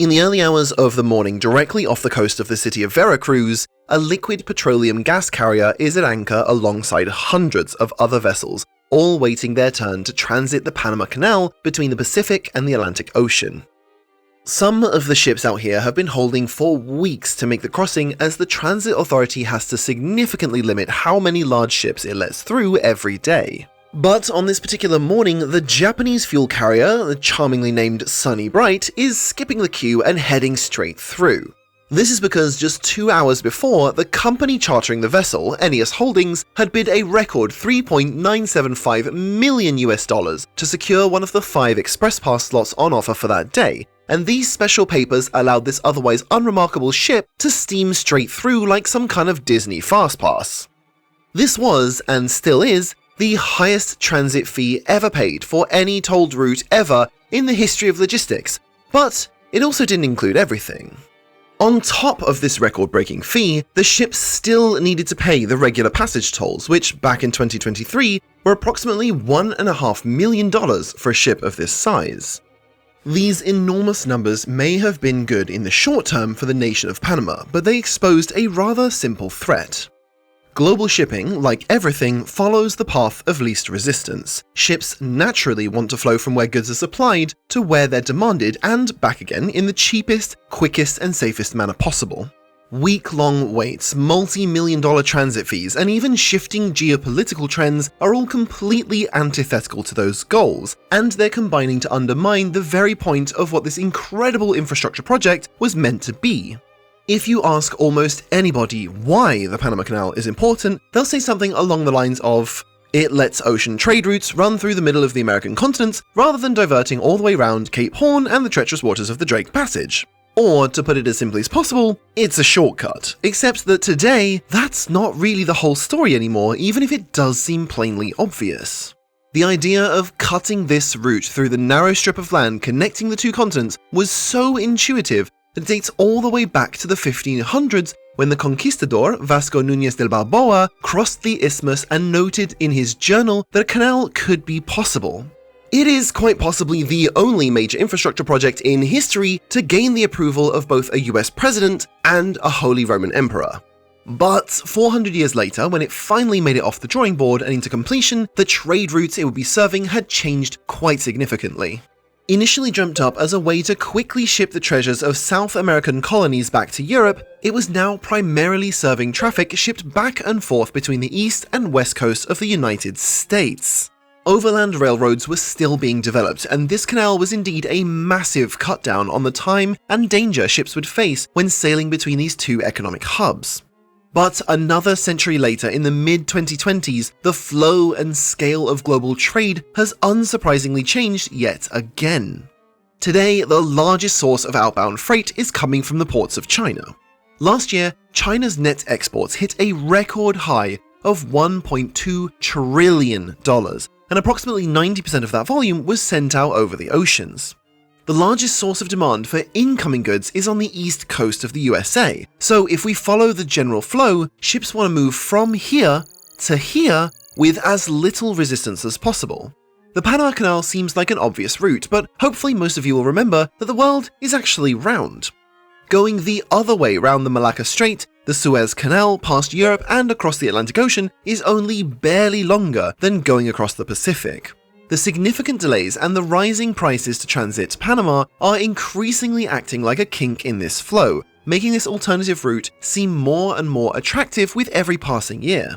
In the early hours of the morning, directly off the coast of the city of Veracruz, a liquid petroleum gas carrier is at anchor alongside hundreds of other vessels, all waiting their turn to transit the Panama Canal between the Pacific and the Atlantic Ocean. Some of the ships out here have been holding for weeks to make the crossing, as the transit authority has to significantly limit how many large ships it lets through every day. But on this particular morning, the Japanese fuel carrier, charmingly named Sunny Bright, is skipping the queue and heading straight through. This is because just 2 hours before, the company chartering the vessel, NES Holdings, had bid a record $3.975 million to secure one of the 5 express pass slots on offer for that day, and these special papers allowed this otherwise unremarkable ship to steam straight through like some kind of Disney fastpass. This was, and still is, the highest transit fee ever paid for any tolled route ever in the history of logistics, but it also didn't include everything. On top of this record-breaking fee, the ships still needed to pay the regular passage tolls, which back in 2023 were approximately $1.5 million for a ship of this size. These enormous numbers may have been good in the short term for the nation of Panama, but they exposed a rather simple threat. Global shipping, like everything, follows the path of least resistance. Ships naturally want to flow from where goods are supplied to where they're demanded and back again in the cheapest, quickest, and safest manner possible. Week-long waits, multi-million-dollar transit fees, and even shifting geopolitical trends are all completely antithetical to those goals, and they're combining to undermine the very point of what this incredible infrastructure project was meant to be. If you ask almost anybody why the Panama Canal is important, they'll say something along the lines of, it lets ocean trade routes run through the middle of the American continent rather than diverting all the way around Cape Horn and the treacherous waters of the Drake Passage. Or, to put it as simply as possible, it's a shortcut. Except that today, that's not really the whole story anymore, even if it does seem plainly obvious. The idea of cutting this route through the narrow strip of land connecting the two continents was so intuitive that it dates all the way back to the 1500s, when the conquistador Vasco Núñez del Balboa crossed the isthmus and noted in his journal that a canal could be possible. It is quite possibly the only major infrastructure project in history to gain the approval of both a US president and a Holy Roman Emperor. But 400 years later, when it finally made it off the drawing board and into completion, the trade routes it would be serving had changed quite significantly. Initially dreamt up as a way to quickly ship the treasures of South American colonies back to Europe, it was now primarily serving traffic shipped back and forth between the east and west coast of the United States. Overland railroads were still being developed, and this canal was indeed a massive cut down on the time and danger ships would face when sailing between these two economic hubs. But another century later, in the mid-2020s, the flow and scale of global trade has unsurprisingly changed yet again. Today, the largest source of outbound freight is coming from the ports of China. Last year, China's net exports hit a record high of $1.2 trillion, and approximately 90% of that volume was sent out over the oceans. The largest source of demand for incoming goods is on the east coast of the USA, so if we follow the general flow, ships want to move from here to here with as little resistance as possible. The Panama Canal seems like an obvious route, but hopefully most of you will remember that the world is actually round. Going the other way round the Malacca Strait, the Suez Canal past Europe and across the Atlantic Ocean is only barely longer than going across the Pacific. The significant delays and the rising prices to transit Panama are increasingly acting like a kink in this flow, making this alternative route seem more and more attractive with every passing year.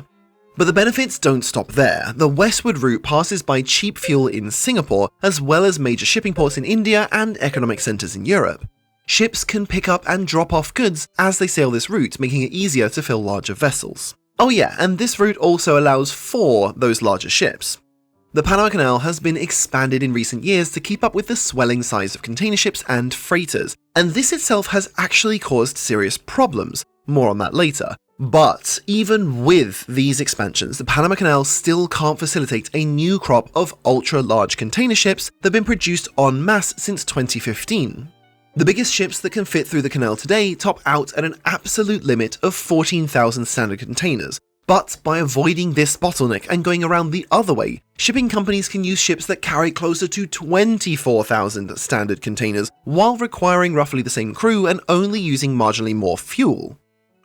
But the benefits don't stop there. The westward route passes by cheap fuel in Singapore, as well as major shipping ports in India and economic centers in Europe. Ships can pick up and drop off goods as they sail this route, making it easier to fill larger vessels. Oh yeah, and this route also allows for those larger ships. The Panama Canal has been expanded in recent years to keep up with the swelling size of container ships and freighters, and this itself has actually caused serious problems. More on that later. But even with these expansions, the Panama Canal still can't facilitate a new crop of ultra-large container ships that have been produced en masse since 2015. The biggest ships that can fit through the canal today top out at an absolute limit of 14,000 standard containers, But by avoiding this bottleneck and going around the other way, shipping companies can use ships that carry closer to 24,000 standard containers while requiring roughly the same crew and only using marginally more fuel.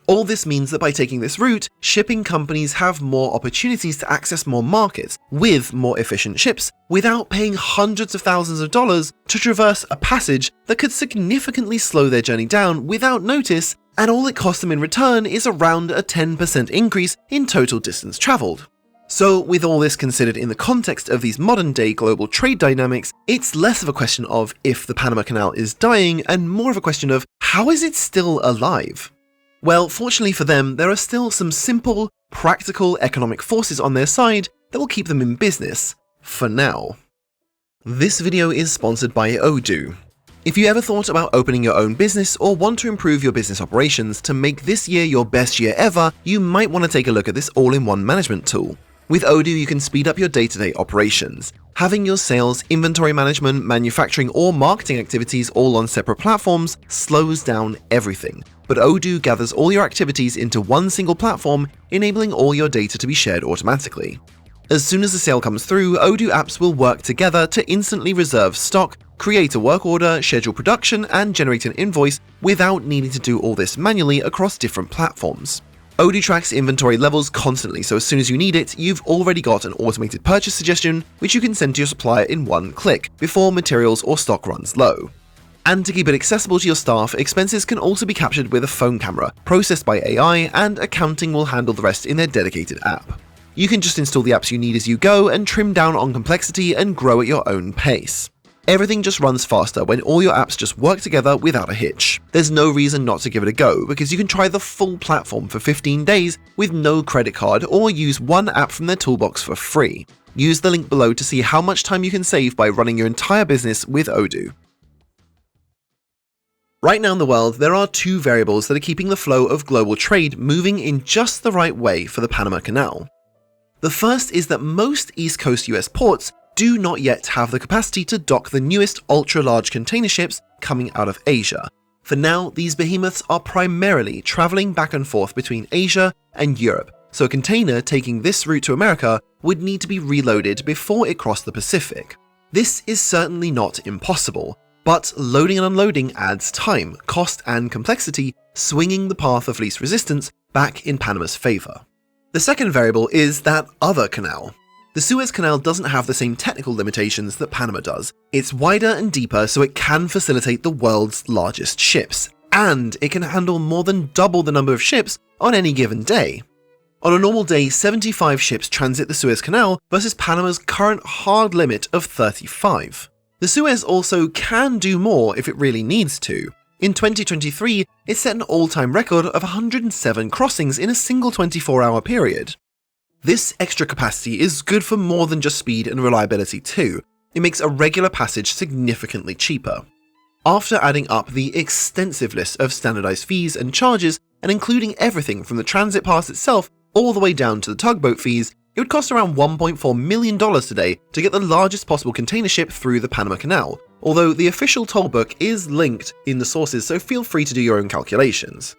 All this means that by taking this route, shipping companies have more opportunities to access more markets with more efficient ships without paying hundreds of thousands of dollars to traverse a passage that could significantly slow their journey down without notice, and all it costs them in return is around a 10% increase in total distance traveled. So with all this considered in the context of these modern-day global trade dynamics, it's less of a question of if the Panama Canal is dying and more of a question of how is it still alive? Well, fortunately for them, there are still some simple, practical economic forces on their side that will keep them in business, for now. This video is sponsored by Odoo. If you ever thought about opening your own business or want to improve your business operations to make this year your best year ever, you might want to take a look at this all-in-one management tool. With Odoo, you can speed up your day-to-day operations. Having your sales, inventory management, manufacturing, or marketing activities all on separate platforms slows down everything. But Odoo gathers all your activities into one single platform, enabling all your data to be shared automatically. As soon as the sale comes through, Odoo apps will work together to instantly reserve stock, create a work order, schedule production, and generate an invoice without needing to do all this manually across different platforms. Odoo tracks inventory levels constantly, so as soon as you need it, you've already got an automated purchase suggestion which you can send to your supplier in one click before materials or stock runs low. And to keep it accessible to your staff, expenses can also be captured with a phone camera, processed by AI, and accounting will handle the rest in their dedicated app. You can just install the apps you need as you go and trim down on complexity and grow at your own pace. Everything just runs faster when all your apps just work together without a hitch. There's no reason not to give it a go, because you can try the full platform for 15 days with no credit card or use one app from their toolbox for free. Use the link below to see how much time you can save by running your entire business with Odoo. Right now in the world, there are two variables that are keeping the flow of global trade moving in just the right way for the Panama Canal. The first is that most East Coast US ports do not yet have the capacity to dock the newest ultra-large container ships coming out of Asia. For now, these behemoths are primarily traveling back and forth between Asia and Europe, so a container taking this route to America would need to be reloaded before it crossed the Pacific. This is certainly not impossible, but loading and unloading adds time, cost, and complexity, swinging the path of least resistance back in Panama's favor. The second variable is that other canal. The Suez Canal doesn't have the same technical limitations that Panama does. It's wider and deeper, so it can facilitate the world's largest ships, and it can handle more than double the number of ships on any given day. On a normal day, 75 ships transit the Suez Canal versus Panama's current hard limit of 35. The Suez also can do more if it really needs to. In 2023, it set an all-time record of 107 crossings in a single 24-hour period. This extra capacity is good for more than just speed and reliability too. It makes a regular passage significantly cheaper. After adding up the extensive list of standardized fees and charges, and including everything from the transit pass itself all the way down to the tugboat fees, it would cost around $1.4 million today to get the largest possible container ship through the Panama Canal, although the official toll book is linked in the sources, so feel free to do your own calculations.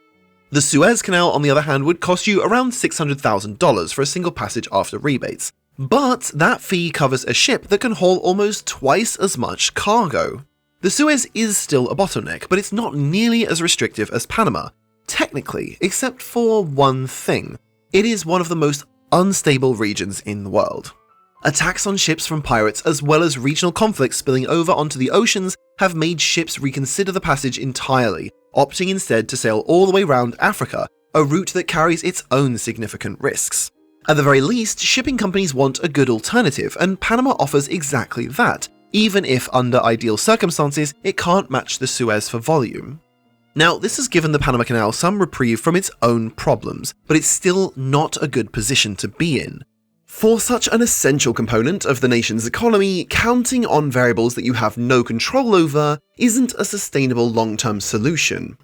The Suez Canal, on the other hand, would cost you around $600,000 for a single passage after rebates, but that fee covers a ship that can haul almost twice as much cargo. The Suez is still a bottleneck, but it's not nearly as restrictive as Panama, technically, except for one thing. It is one of the most unstable regions in the world. Attacks on ships from pirates as well as regional conflicts spilling over onto the oceans have made ships reconsider the passage entirely, opting instead to sail all the way around Africa, a route that carries its own significant risks. At the very least, shipping companies want a good alternative, and Panama offers exactly that, even if under ideal circumstances it can't match the Suez for volume. Now, this has given the Panama Canal some reprieve from its own problems, but it's still not a good position to be in. For such an essential component of the nation's economy, counting on variables that you have no control over isn't a sustainable long-term solution.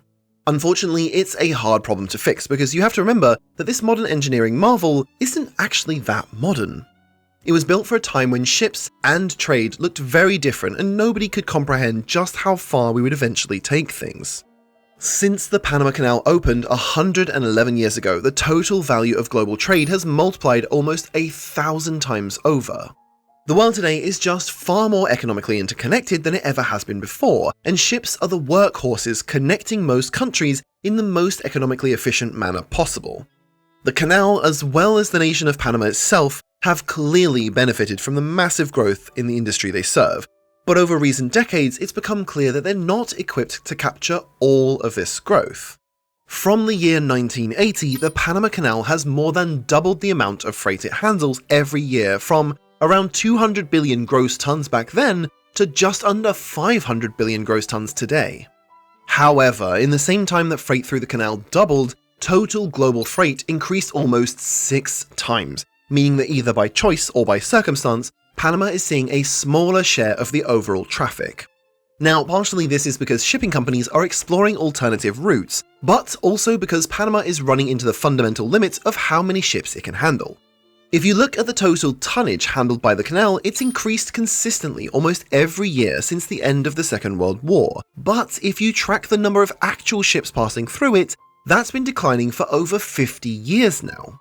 Unfortunately, it's a hard problem to fix because you have to remember that this modern engineering marvel isn't actually that modern. It was built for a time when ships and trade looked very different and nobody could comprehend just how far we would eventually take things. Since the Panama Canal opened 111 years ago, the total value of global trade has multiplied almost 1,000 times over. The world today is just far more economically interconnected than it ever has been before, and ships are the workhorses connecting most countries in the most economically efficient manner possible. The canal, as well as the nation of Panama itself, have clearly benefited from the massive growth in the industry they serve, but over recent decades it's become clear that they're not equipped to capture all of this growth. From the year 1980, the Panama Canal has more than doubled the amount of freight it handles every year, from around 200 billion gross tons back then to just under 500 billion gross tons today. However, in the same time that freight through the canal doubled, total global freight increased almost 6 times, meaning that either by choice or by circumstance, Panama is seeing a smaller share of the overall traffic. Now, partially this is because shipping companies are exploring alternative routes, but also because Panama is running into the fundamental limits of how many ships it can handle. If you look at the total tonnage handled by the canal, it's increased consistently almost every year since the end of the Second World War, but if you track the number of actual ships passing through it, that's been declining for over 50 years now.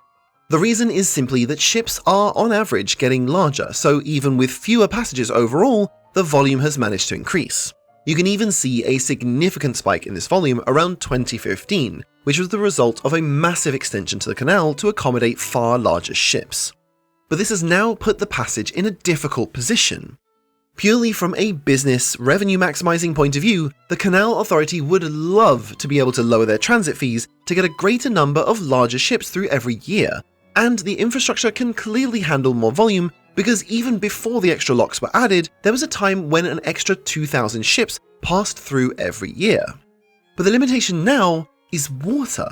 The reason is simply that ships are on average getting larger, so even with fewer passengers overall, the volume has managed to increase. You can even see a significant spike in this volume around 2015, which was the result of a massive extension to the canal to accommodate far larger ships. But this has now put the passage in a difficult position. Purely from a business revenue maximizing point of view, the Canal Authority would love to be able to lower their transit fees to get a greater number of larger ships through every year, and the infrastructure can clearly handle more volume because even before the extra locks were added, there was a time when an extra 2,000 ships passed through every year. But the limitation now is water.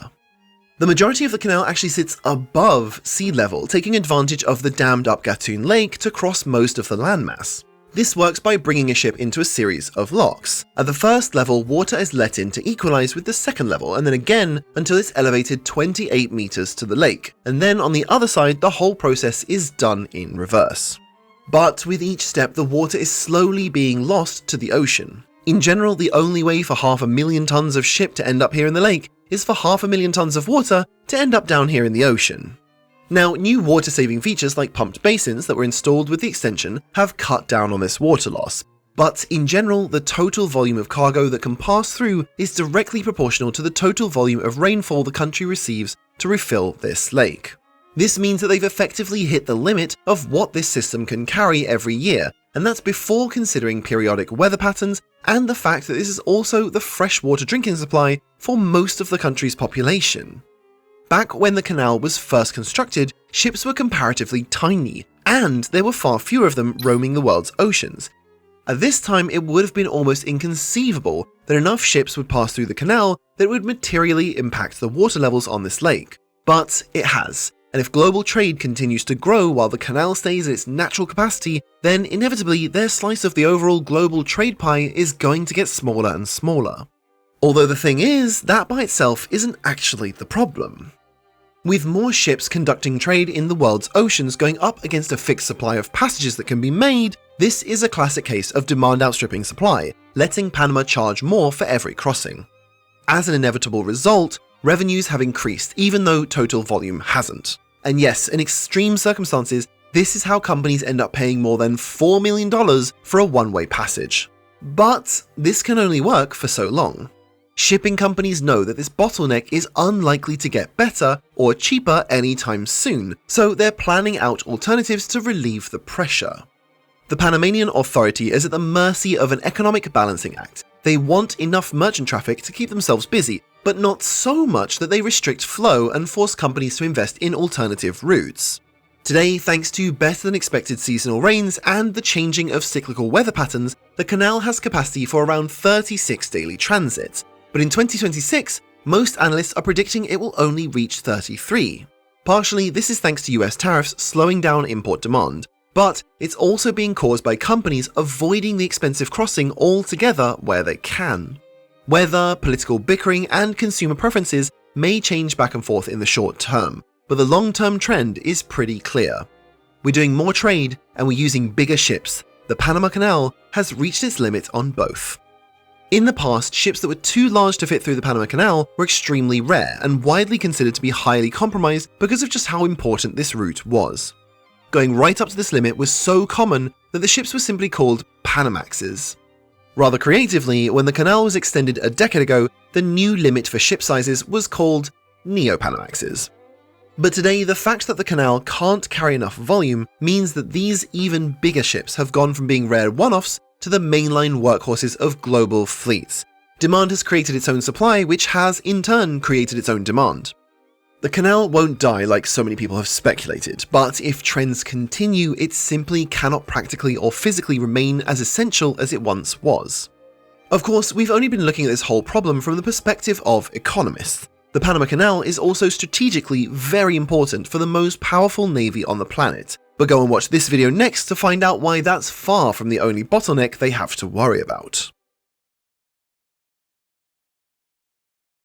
The majority of the canal actually sits above sea level, taking advantage of the dammed up Gatun Lake to cross most of the landmass. This works by bringing a ship into a series of locks. At the first level, water is let in to equalize with the second level, and then again until it's elevated 28 meters to the lake, and then on the other side the whole process is done in reverse. But with each step the water is slowly being lost to the ocean. In general, the only way for 500,000 tons of ship to end up here in the lake is for 500,000 tons of water to end up down here in the ocean. Now, new water-saving features like pumped basins that were installed with the extension have cut down on this water loss, but in general, the total volume of cargo that can pass through is directly proportional to the total volume of rainfall the country receives to refill this lake. This means that they've effectively hit the limit of what this system can carry every year, and that's before considering periodic weather patterns and the fact that this is also the freshwater drinking supply for most of the country's population. Back when the canal was first constructed, ships were comparatively tiny, and there were far fewer of them roaming the world's oceans. At this time, it would have been almost inconceivable that enough ships would pass through the canal that would materially impact the water levels on this lake. But it has, and if global trade continues to grow while the canal stays at its natural capacity, then inevitably their slice of the overall global trade pie is going to get smaller and smaller. Although the thing is, that by itself isn't actually the problem. With more ships conducting trade in the world's oceans going up against a fixed supply of passages that can be made, this is a classic case of demand outstripping supply, letting Panama charge more for every crossing. As an inevitable result, revenues have increased even though total volume hasn't. And yes, in extreme circumstances, this is how companies end up paying more than $4 million for a one-way passage. But this can only work for so long. Shipping companies know that this bottleneck is unlikely to get better or cheaper anytime soon, so they're planning out alternatives to relieve the pressure. The Panamanian Authority is at the mercy of an economic balancing act. They want enough merchant traffic to keep themselves busy, but not so much that they restrict flow and force companies to invest in alternative routes. Today, thanks to better than expected seasonal rains and the changing of cyclical weather patterns, the canal has capacity for around 36 daily transits. But in 2026, most analysts are predicting it will only reach 33. Partially, this is thanks to US tariffs slowing down import demand, but it's also being caused by companies avoiding the expensive crossing altogether where they can. Weather, political bickering, and consumer preferences may change back and forth in the short term, but the long-term trend is pretty clear. We're doing more trade and we're using bigger ships. The Panama Canal has reached its limit on both. In the past, ships that were too large to fit through the Panama Canal were extremely rare and widely considered to be highly compromised because of just how important this route was. Going right up to this limit was so common that the ships were simply called Panamaxes. Rather creatively, when the canal was extended a decade ago, the new limit for ship sizes was called Neo-Panamaxes. But today, the fact that the canal can't carry enough volume means that these even bigger ships have gone from being rare one-offs to the mainline workhorses of global fleets. Demand has created its own supply, which has, in turn, created its own demand. The canal won't die like so many people have speculated, but if trends continue, it simply cannot practically or physically remain as essential as it once was. Of course, we've only been looking at this whole problem from the perspective of economists. The Panama Canal is also strategically very important for the most powerful navy on the planet, but go and watch this video next to find out why that's far from the only bottleneck they have to worry about.